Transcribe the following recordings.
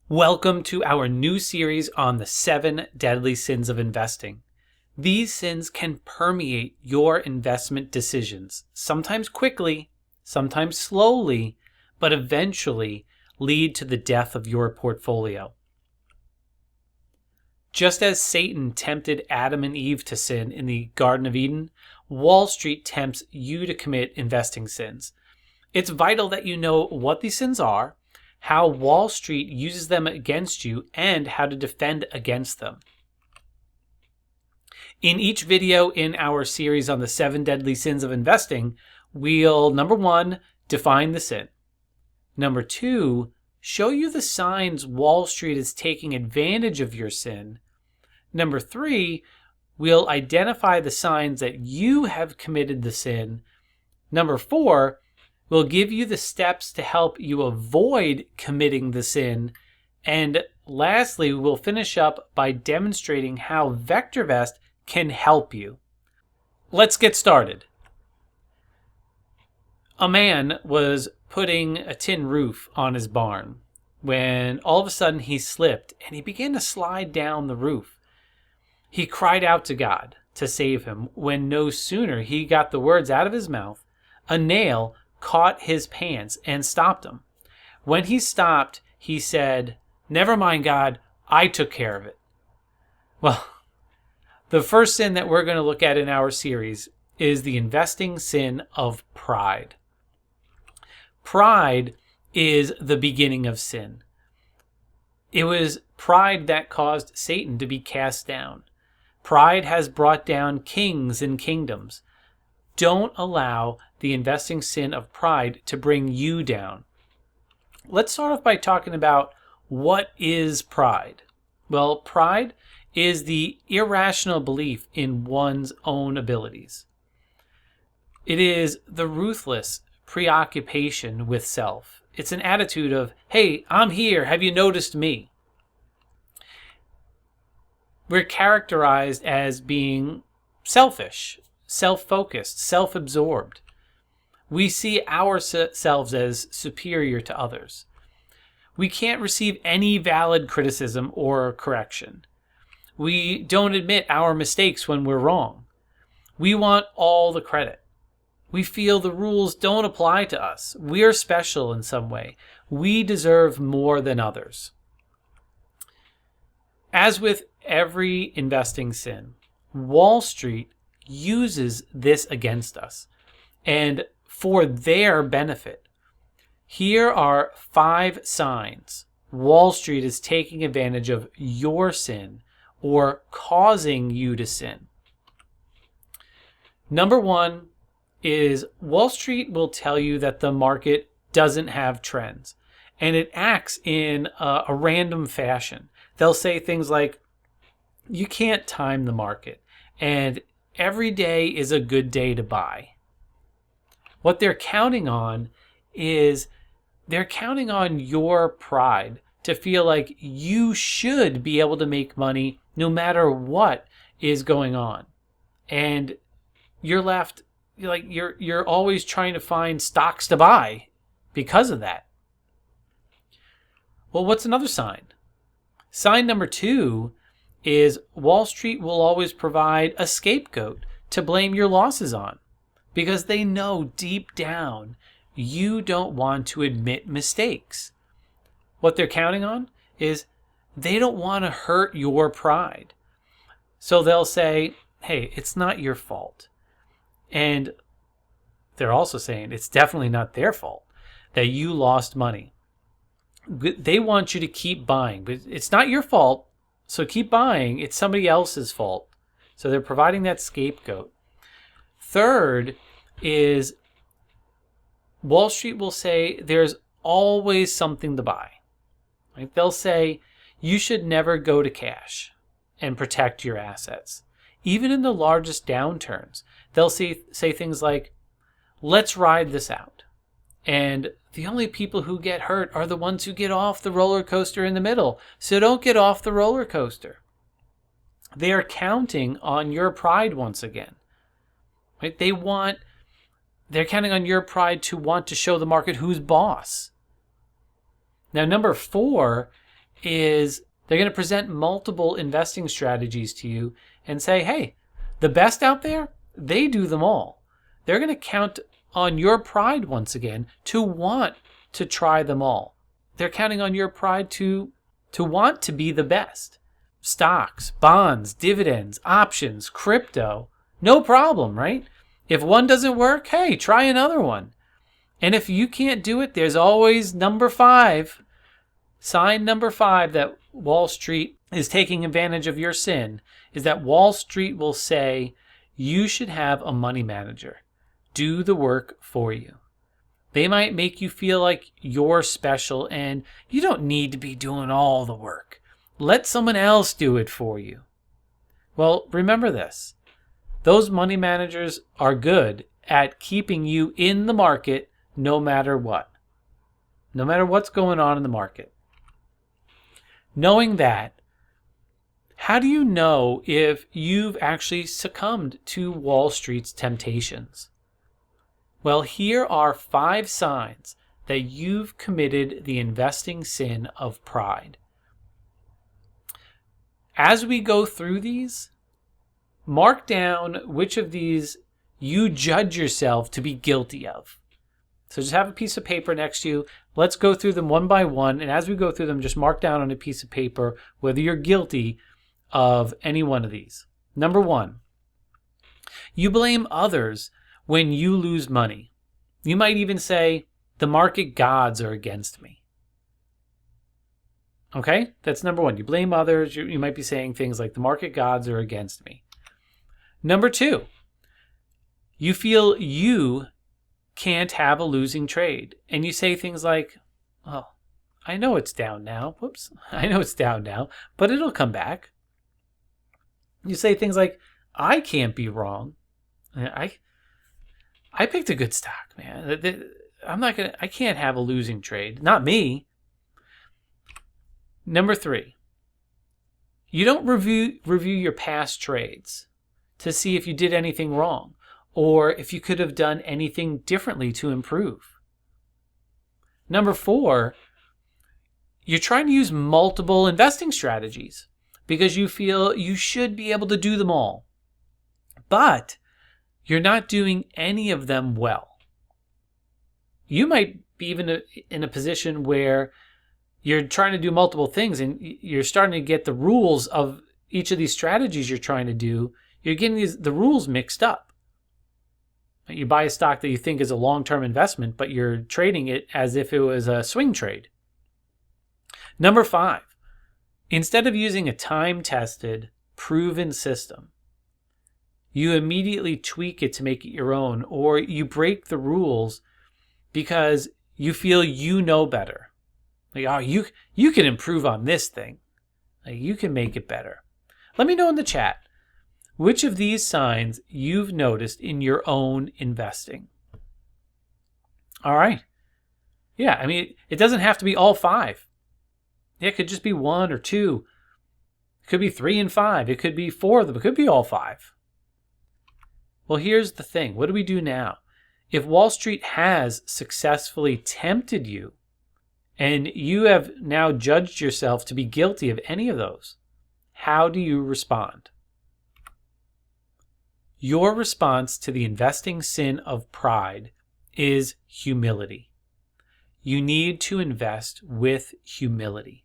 Welcome to our new series on the 7 deadly sins of investing. These sins can permeate your investment decisions, sometimes quickly, sometimes slowly, but eventually lead to the death of your portfolio. Just as Satan tempted Adam and Eve to sin in the Garden of Eden, Wall Street tempts you to commit investing sins. It's vital that you know what these sins are, how Wall Street uses them against you, and how to defend against them. In each video in our series on the 7 deadly sins of investing, we'll, number 1, define the sin. Number 2, show you the signs Wall Street is taking advantage of your sin. Number 3, we'll identify the signs that you have committed the sin. Number 4, we'll give you the steps to help you avoid committing the sin. And lastly, we'll finish up by demonstrating how VectorVest can help you. Let's get started. A man was putting a tin roof on his barn when all of a sudden he slipped and he began to slide down the roof. He cried out to God to save him when no sooner he got the words out of his mouth, a nail caught his pants and stopped him. When he stopped, he said, "Never mind, God, I took care of it." Well, the first sin that we're going to look at in our series is the investing sin of pride. Pride is the beginning of sin. It was pride that caused Satan to be cast down. Pride has brought down kings and kingdoms. Don't allow the investing sin of pride to bring you down. Let's start off by talking about what is pride. Well, pride is the irrational belief in one's own abilities. It is the ruthless preoccupation with self. It's an attitude of, "Hey, I'm here. Have you noticed me?" We're characterized as being selfish, self-focused, self-absorbed. We see ourselves as superior to others. We can't receive any valid criticism or correction. We don't admit our mistakes when we're wrong. We want all the credit. We feel the rules don't apply to us. We're special in some way. We deserve more than others. As with every investing sin, Wall Street uses this against us and for their benefit. Here are 5 signs Wall Street is taking advantage of your sin or causing you to sin. Number 1 is Wall Street will tell you that the market doesn't have trends, and it acts in a random fashion. They'll say things like, "You can't time the market," and "every day is a good day to buy." What they're counting on is they're counting on your pride to feel like you should be able to make money no matter what is going on. And you're left like you're always trying to find stocks to buy because of that. Well, what's another sign? Sign number 2 is Wall Street will always provide a scapegoat to blame your losses on because they know deep down you don't want to admit mistakes. What they're counting on is they don't want to hurt your pride. So they'll say, "Hey, it's not your fault." And they're also saying it's definitely not their fault that you lost money. They want you to keep buying, but it's not your fault. So keep buying. It's somebody else's fault. So they're providing that scapegoat. Third is Wall Street will say there's always something to buy. Right? They'll say you should never go to cash and protect your assets. Even in the largest downturns, they'll say things like, "Let's ride this out." And the only people who get hurt are the ones who get off the roller coaster in the middle. So don't get off the roller coaster. They are counting on your pride once again. Right? They're counting on your pride to want to show the market who's boss. Now, number 4 is they're going to present multiple investing strategies to you and say, hey, the best out there, they do them all. They're going to count on your pride once again to want to try them all. They're counting on your pride to want to be the best. Stocks, bonds, dividends, options, crypto, no problem, right? If one doesn't work, hey, try another one. And if you can't do it, there's always number 5. Sign number 5 that Wall Street is taking advantage of your sin is that Wall Street will say, you should have a money manager do the work for you. They might make you feel like you're special and you don't need to be doing all the work. Let someone else do it for you. Well, remember this. Those money managers are good at keeping you in the market no matter what. No matter what's going on in the market. Knowing that, how do you know if you've actually succumbed to Wall Street's temptations? Well, here are 5 signs that you've committed the investing sin of pride. As we go through these, mark down which of these you judge yourself to be guilty of. So just have a piece of paper next to you. Let's go through them one by one. And as we go through them, just mark down on a piece of paper whether you're guilty of any one of these. Number 1, you blame others when you lose money. You might even say, the market gods are against me. Okay, that's number 1. You blame others. You might be saying things like, the market gods are against me. Number 2, you feel you can't have a losing trade. And you say things like, oh, I know it's down now. Whoops. I know it's down now, but it'll come back. You say things like, I can't be wrong. I picked a good stock, man. I can't have a losing trade. Not me. Number 3, you don't review your past trades to see if you did anything wrong or if you could have done anything differently to improve. Number 4, you're trying to use multiple investing strategies because you feel you should be able to do them all. But you're not doing any of them well. You might be even in a position where you're trying to do multiple things and you're starting to get the rules of each of these strategies you're trying to do. You're getting the rules mixed up. You buy a stock that you think is a long-term investment, but you're trading it as if it was a swing trade. Number 5, instead of using a time-tested, proven system, you immediately tweak it to make it your own, or you break the rules because you feel you know better. Like, oh, you can improve on this thing. Like, you can make it better. Let me know in the chat which of these signs you've noticed in your own investing. All right. Yeah, I mean, it doesn't have to be all 5. It could just be 1 or 2. It could be 3 and 5. It could be 4 of them. It could be all 5. Well, here's the thing. What do we do now? If Wall Street has successfully tempted you and you have now judged yourself to be guilty of any of those, how do you respond? Your response to the investing sin of pride is humility. You need to invest with humility.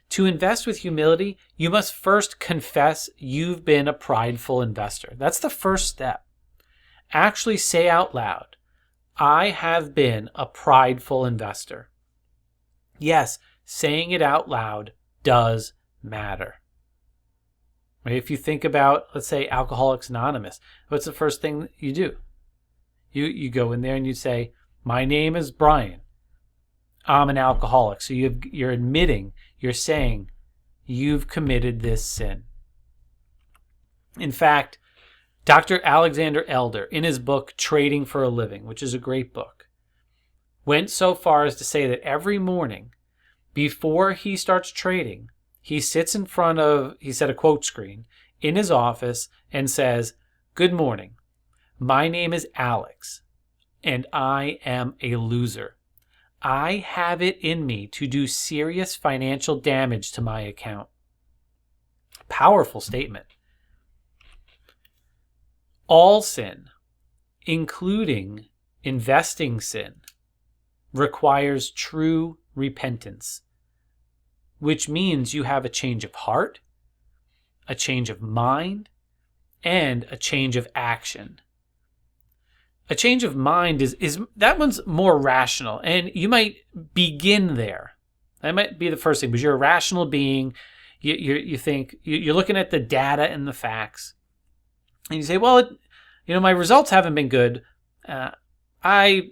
To invest with humility, you must first confess you've been a prideful investor. That's the first step. Actually say out loud, I have been a prideful investor. Yes, saying it out loud does matter. If you think about, let's say, Alcoholics Anonymous, what's the first thing you do? You go in there and you say, my name is Brian. I'm an alcoholic. So you're admitting, you're saying, you've committed this sin. In fact, Dr. Alexander Elder, in his book, Trading for a Living, which is a great book, went so far as to say that every morning, before he starts trading, he sits in front of, he said, a quote screen in his office and says, good morning. My name is Alex, and I am a loser. I have it in me to do serious financial damage to my account. Powerful statement. All sin, including investing sin, requires true repentance, which means you have a change of heart, a change of mind, and a change of action. A change of mind is that one's more rational, and you might begin there. That might be the first thing, because you're a rational being. You think you're looking at the data and the facts, and you say, "Well, my results haven't been good. I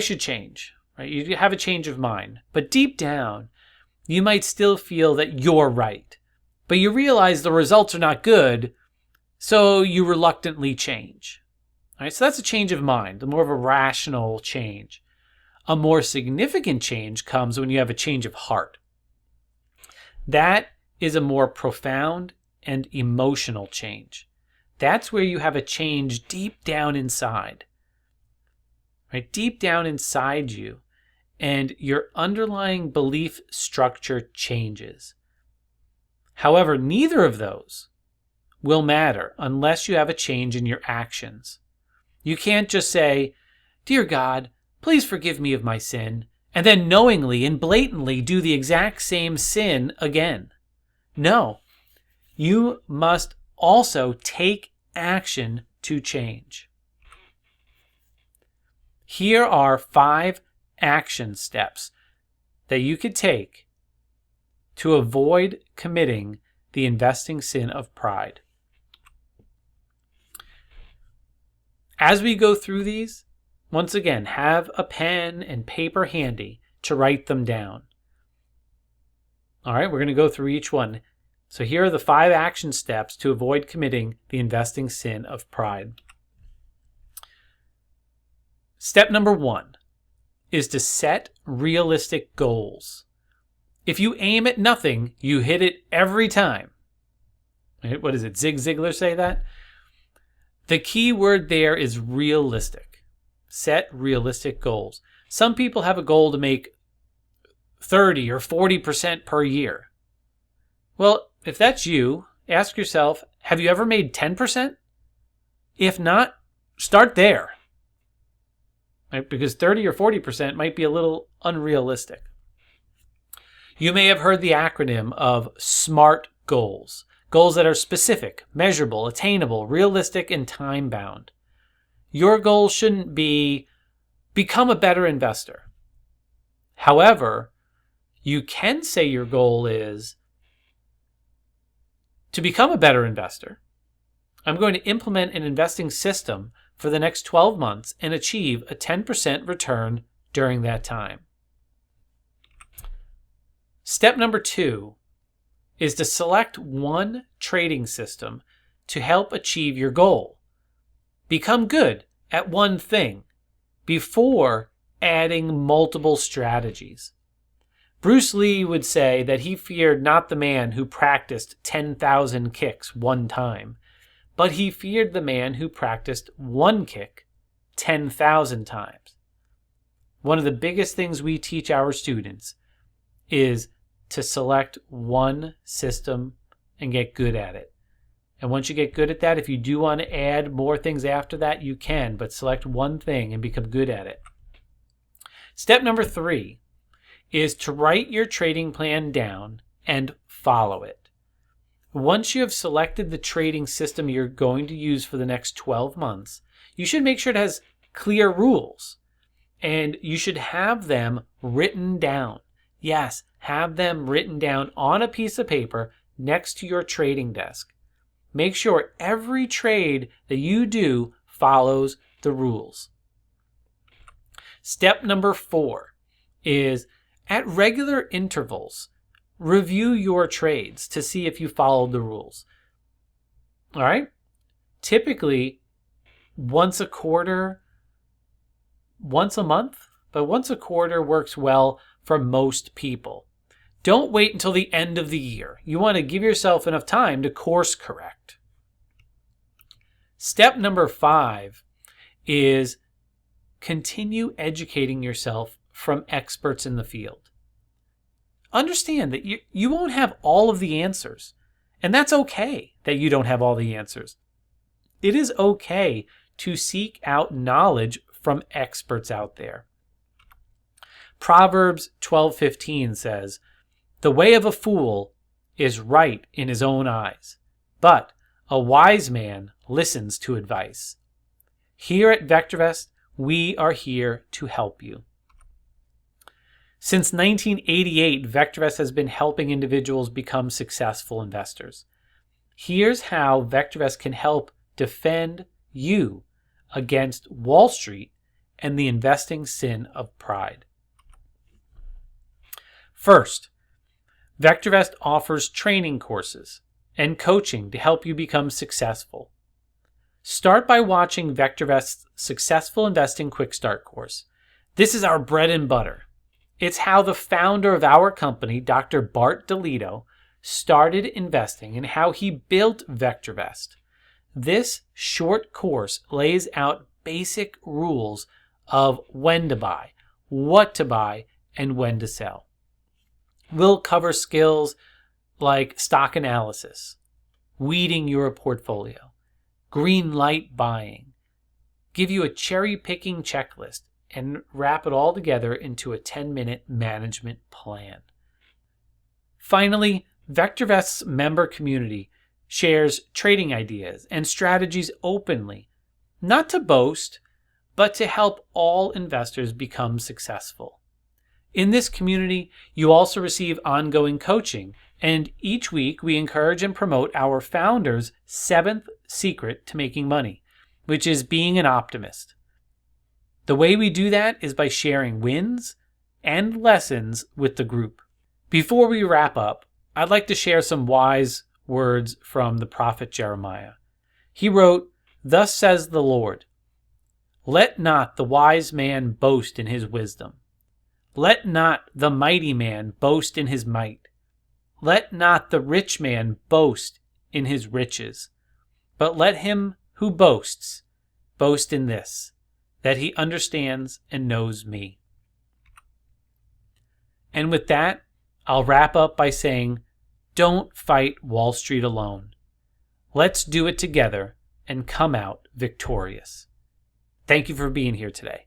should change." Right? You have a change of mind, but deep down, you might still feel that you're right, but you realize the results are not good, so you reluctantly change. All right, so that's a change of mind, the more of a rational change. A more significant change comes when you have a change of heart. That is a more profound and emotional change. That's where you have a change deep down inside. Right? Deep down inside you, and your underlying belief structure changes. However, neither of those will matter unless you have a change in your actions. You can't just say, "Dear God, please forgive me of my sin," and then knowingly and blatantly do the exact same sin again. No, you must also take action to change. Here are 5 action steps that you could take to avoid committing the investing sin of pride. As we go through these, once again, have a pen and paper handy to write them down. All right, we're going to go through each one. So here are the 5 action steps to avoid committing the investing sin of pride. Step number 1 is to set realistic goals. If you aim at nothing, you hit it every time. What does it? Zig Ziglar say that? The key word there is realistic. Set realistic goals. Some people have a goal to make 30 or 40% per year. Well, if that's you, ask yourself, have you ever made 10%? If not, start there. Right? Because 30 or 40% might be a little unrealistic. You may have heard the acronym of SMART goals. Goals that are specific, measurable, attainable, realistic, and time-bound. Your goal shouldn't be become a better investor. However, you can say your goal is to become a better investor. I'm going to implement an investing system for the next 12 months and achieve a 10% return during that time. Step number 2 is to select one trading system to help achieve your goal. Become good at one thing before adding multiple strategies. Bruce Lee would say that he feared not the man who practiced 10,000 kicks one time, but he feared the man who practiced one kick 10,000 times. One of the biggest things we teach our students is to select one system and get good at it. And once you get good at that, if you do want to add more things after that, you can, but select one thing and become good at it. Step number 3 is to write your trading plan down and follow it. Once you have selected the trading system you're going to use for the next 12 months, you should make sure it has clear rules, and you should have them written down. Yes, have them written down on a piece of paper next to your trading desk. Make sure every trade that you do follows the rules. Step number 4 is, at regular intervals, review your trades to see if you followed the rules. All right? Typically, once a quarter, once a month, but once a quarter works well for most people. Don't wait until the end of the year. You want to give yourself enough time to course correct. Step number 5 is continue educating yourself from experts in the field. Understand that you won't have all of the answers, and that's okay that you don't have all the answers. It is okay to seek out knowledge from experts out there. Proverbs 12:15 says, "The way of a fool is right in his own eyes, but a wise man listens to advice." Here at VectorVest, we are here to help you. Since 1988, VectorVest has been helping individuals become successful investors. Here's how VectorVest can help defend you against Wall Street and the investing sin of pride. First, VectorVest offers training courses and coaching to help you become successful. Start by watching VectorVest's Successful Investing Quick Start course. This is our bread and butter. It's how the founder of our company, Dr. Bart DeLito, started investing and how he built VectorVest. This short course lays out basic rules of when to buy, what to buy, and when to sell. We'll cover skills like stock analysis, weeding your portfolio, green light buying, give you a cherry-picking checklist, and wrap it all together into a 10-minute management plan. Finally, VectorVest's member community shares trading ideas and strategies openly, not to boast, but to help all investors become successful. In this community, you also receive ongoing coaching, and each week we encourage and promote our founder's 7th secret to making money, which is being an optimist. The way we do that is by sharing wins and lessons with the group. Before we wrap up, I'd like to share some wise words from the prophet Jeremiah. He wrote, "Thus says the Lord, let not the wise man boast in his wisdom. Let not the mighty man boast in his might. Let not the rich man boast in his riches. But let him who boasts boast in this, that he understands and knows me." And with that, I'll wrap up by saying, don't fight Wall Street alone. Let's do it together and come out victorious. Thank you for being here today.